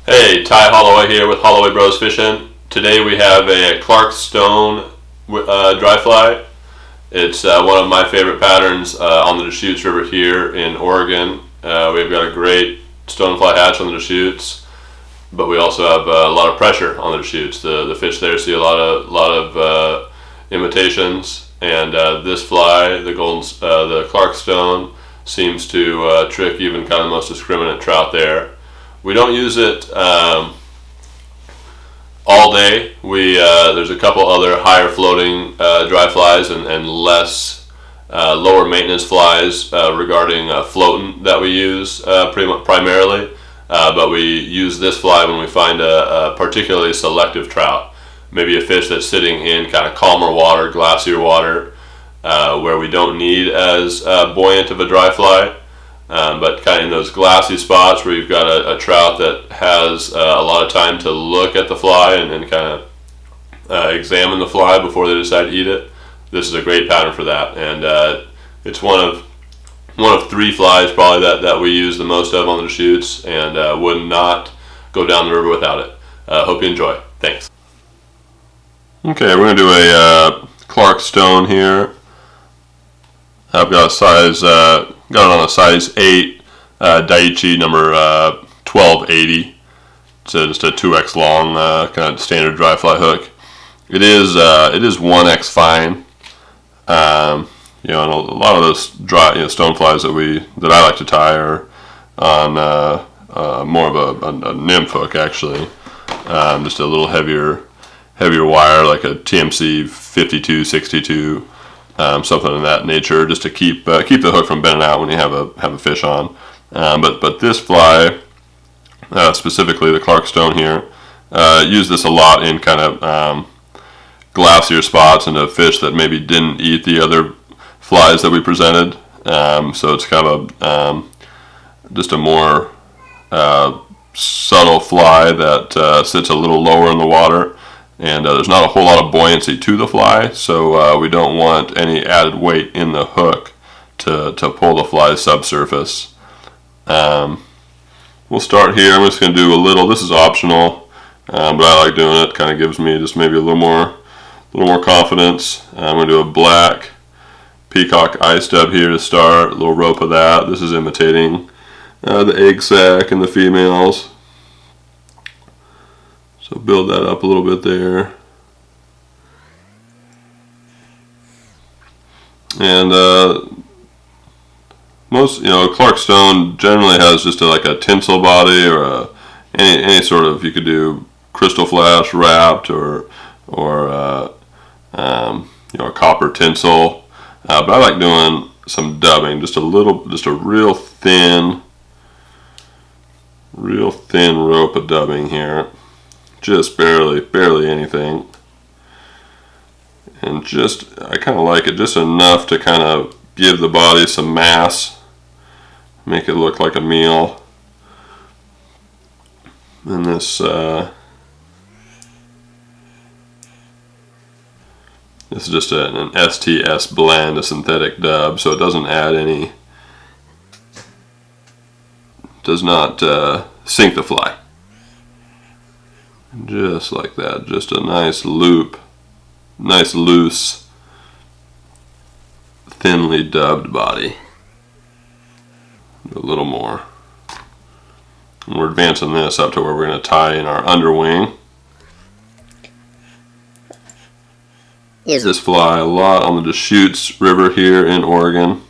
Hey, Ty Holloway here with Holloway Bros Fishing. Today we have a Clark Stone dry fly. It's one of my favorite patterns on the Deschutes River here in Oregon. We've got a great stonefly hatch on the Deschutes, but we also have a lot of pressure on the Deschutes. The fish there see a lot of imitations, and this fly, the Clark Stone, seems to trick even kind of the most discriminate trout there. We don't use it all day. There's a couple other higher floating dry flies and less lower maintenance flies regarding floating that we use primarily. But we use this fly when we find a particularly selective trout, maybe a fish that's sitting in kind of calmer water, glacier water, where we don't need as buoyant of a dry fly. But kind of in those glassy spots where you've got a trout that has a lot of time to look at the fly and kind of examine the fly before they decide to eat it, this is a great pattern for that. And it's one of three flies probably that we use the most of on the Deschutes, and would not go down the river without it. Hope you enjoy. Thanks. Okay, we're going to do a Clark Stone here. I've got got it on a size 8 Daiichi number 1280. It's just a 2x long kind of standard dry fly hook. It is 1x fine. And a lot of those dry stone flies that I like to tie are on more of a nymph hook actually. Just a little heavier wire, like a TMC 52, 62. Something of that nature, just to keep the hook from bending out when you have a fish on. But this fly, specifically the Clark Stone here, use this a lot in kind of glacier spots and a fish that maybe didn't eat the other flies that we presented. So it's kind of just a more subtle fly that sits a little lower in the water. And there's not a whole lot of buoyancy to the fly, so we don't want any added weight in the hook to pull the fly subsurface. We'll start here. I'm just going to do a little. This is optional, but I like doing it. Kind of gives me just maybe a little more confidence. I'm going to do a black peacock eye stub here to start. A little rope of that. This is imitating the egg sac and the females. So build that up a little bit there. And most, Clark Stone generally has just like a tinsel body or any sort of, you could do crystal flash wrapped or a copper tinsel. But I like doing some dubbing, just a real thin rope of dubbing here. Just barely anything, and I kind of like it just enough to kind of give the body some mass, make it look like a meal. And this is just an STS blend, a synthetic dub, so it doesn't add any, does not sink the fly. Just like that, just a nice loop, nice loose, thinly dubbed body. A little more. And we're advancing this up to where we're going to tie in our underwing. This fly a lot on the Deschutes River here in Oregon,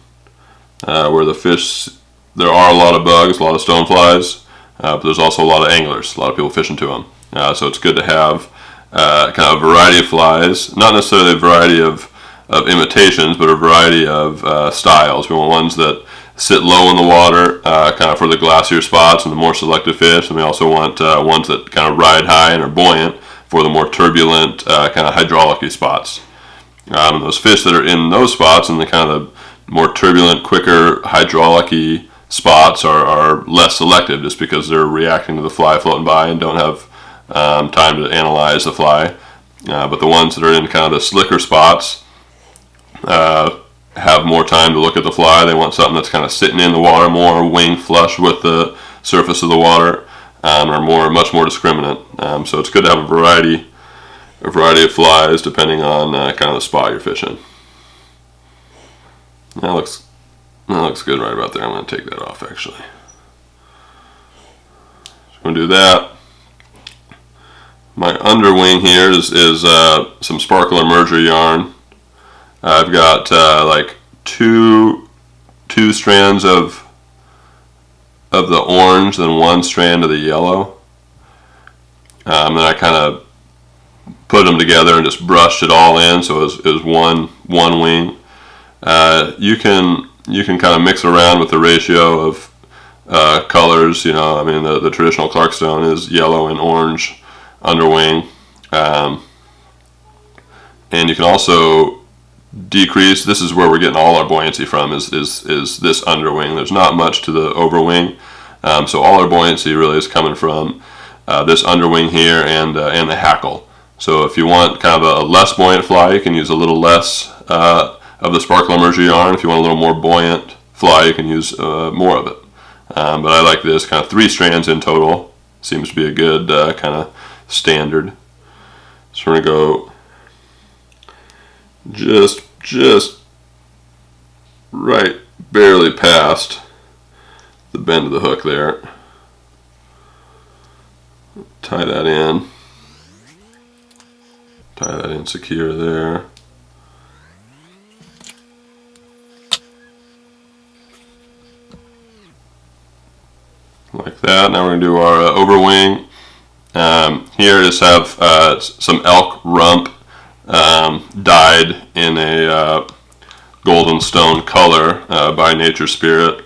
where the fish, there are a lot of bugs, a lot of stoneflies, but there's also a lot of anglers, a lot of people fishing to them. So it's good to have kind of a variety of flies, not necessarily a variety of imitations, but a variety of styles. We want ones that sit low in the water, kind of for the glacier spots and the more selective fish, and we also want ones that kind of ride high and are buoyant for the more turbulent, kind of hydraulic-y spots. Those fish that are in those spots and the kind of more turbulent, quicker, hydraulic-y spots are less selective, just because they're reacting to the fly floating by and don't have time to analyze the fly. But the ones that are in kind of the slicker spots have more time to look at the fly. They want something that's kind of sitting in the water more, wing flush with the surface of the water. are much more discriminate. So it's good to have a variety of flies depending on kind of the spot you're fishing. That looks good right about there. I'm going to take that off actually. So I'm going to do that. My underwing here is some sparkle emerger yarn. I've got like two strands of the orange, then one strand of the yellow. Then I kind of put them together and just brushed it all in, so it was one wing. You can kind of mix around with the ratio of colors. You know, I mean the traditional Clarkstone is yellow and orange underwing, and you can also decrease. This is where we're getting all our buoyancy from. Is this underwing? There's not much to the overwing, so all our buoyancy really is coming from this underwing here and the hackle. So if you want kind of a less buoyant fly, you can use a little less of the sparkle emerger yarn. If you want a little more buoyant fly, you can use more of it. But I like this kind of 3 strands in total. Seems to be a good kind of standard. So we're gonna go just right barely past the bend of the hook there. Tie that in. Tie that in secure there. Like that. Now we're going to do our overwing. Here I just have some elk rump dyed in a golden stone color by Nature Spirit.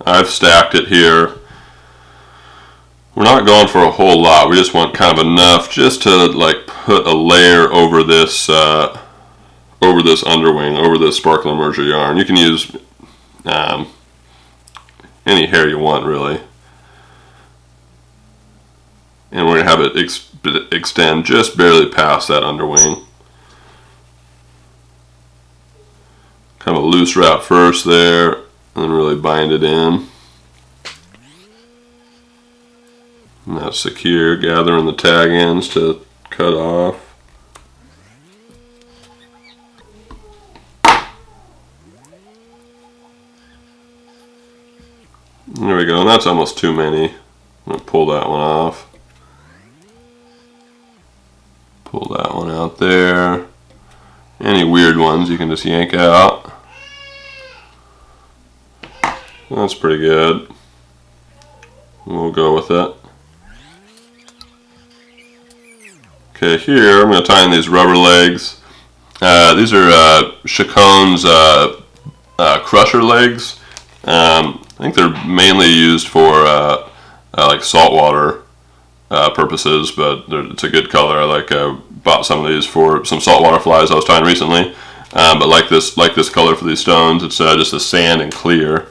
I've stacked it here. We're not going for a whole lot. We just want kind of enough just to like put a layer over this underwing, over this sparkle emerger yarn. You can use any hair you want really. And we're going to have it extend just barely past that underwing. Kind of a loose wrap first there, and then really bind it in. And that's secure, gathering the tag ends to cut off. There we go, and that's almost too many. I'm going to pull that one off. Pull that one out there. Any weird ones you can just yank out. That's pretty good. We'll go with it. Okay, here I'm going to tie in these rubber legs. These are Chacon's crusher legs. I think they're mainly used for like saltwater purposes, but it's a good color. I bought some of these for some saltwater flies I was tying recently. But like this color for these stones, it's just a sand and clear.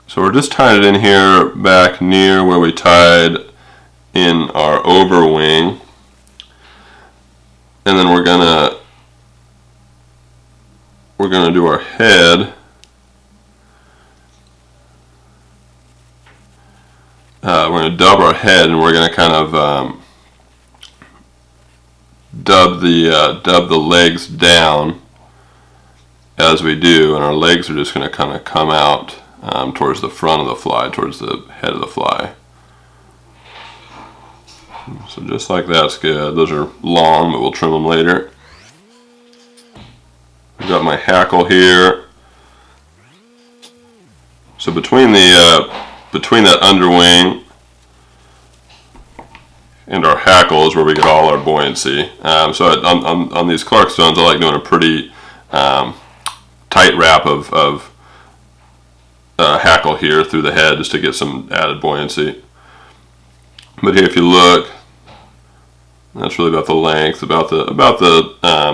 So we're just tying it in here back near where we tied in our overwing, and then we're gonna do our head. We're gonna dub our head, and we're gonna kind of dub the legs down as we do, and our legs are just gonna kind of come out towards the front of the fly, towards the head of the fly. So just like that's good. Those are long, but we'll trim them later. I've got my hackle here. So between that underwing and our hackle is where we get all our buoyancy. So on these Clarkstones, I like doing a pretty tight wrap of hackle here through the head just to get some added buoyancy. But here, if you look, that's really about the length, about the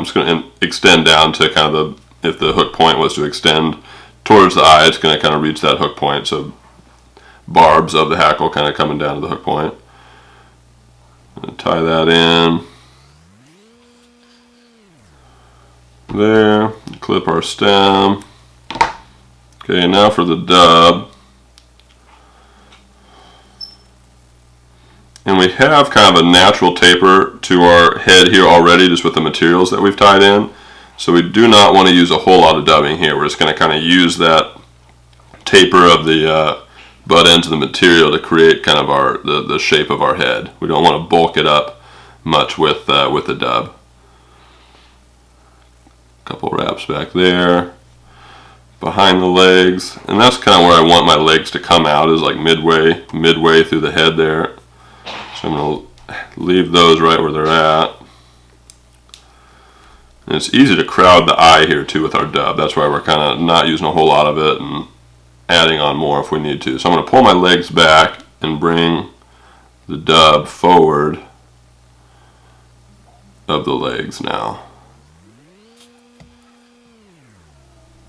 it's going to extend down to kind of if the hook point was to extend towards the eye, it's going to kind of reach that hook point. So barbs of the hackle kind of coming down to the hook point. And tie that in. there, clip our stem. Okay, now for the dub. And we have kind of a natural taper to our head here already, just with the materials that we've tied in. So we do not want to use a whole lot of dubbing here. We're just going to kind of use that taper of the butt ends of the material to create kind of the shape of our head. We don't want to bulk it up much with the dub. Couple wraps back there, behind the legs, and that's kind of where I want my legs to come out, is like midway through the head there. So I'm going to leave those right where they're at. And it's easy to crowd the eye here too with our dub. That's why we're kind of not using a whole lot of it and adding on more if we need to. So I'm going to pull my legs back and bring the dub forward of the legs now.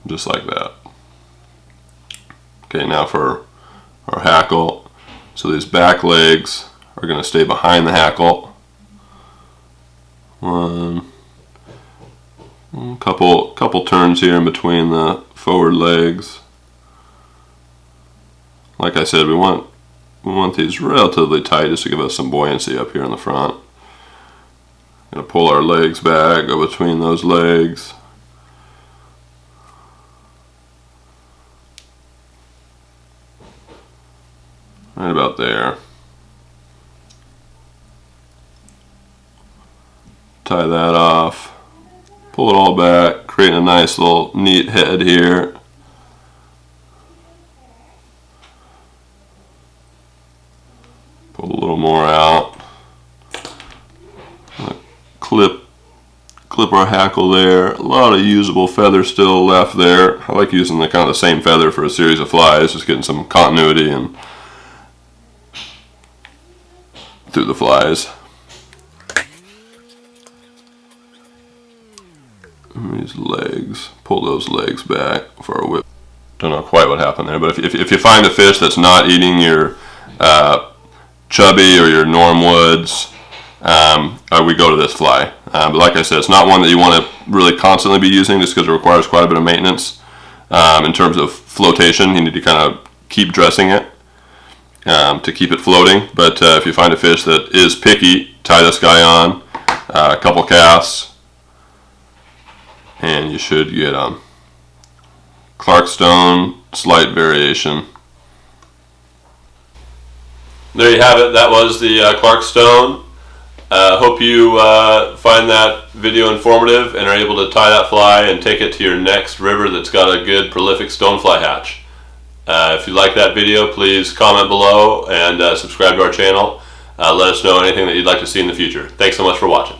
Just like that. Okay, now for our hackle. So these back legs are going to stay behind the hackle. Couple turns here in between the forward legs. Like I said, we want these relatively tight just to give us some buoyancy up here in the front. Gonna pull our legs back, go between those legs. Right about there. Tie that off. Pull it all back, creating a nice little neat head here. Pull a little more out. Clip our hackle there. A lot of usable feather still left there. I like using the kind of the same feather for a series of flies, just getting some continuity and through the flies. And these legs, pull those legs back for our whip. Don't know quite what happened there, but if you find a fish that's not eating your chubby or your norm woods, we go to this fly. But like I said, it's not one that you want to really constantly be using, just because it requires quite a bit of maintenance. In terms of flotation, you need to kind of keep dressing it to keep it floating. But if you find a fish that is picky, tie this guy on, a couple casts, and you should get Clarkstone, slight variation. There you have it. That was the Clarkstone. Hope you find that video informative and are able to tie that fly and take it to your next river that's got a good prolific stonefly hatch. If you like that video, please comment below and subscribe to our channel. Let us know anything that you'd like to see in the future. Thanks so much for watching.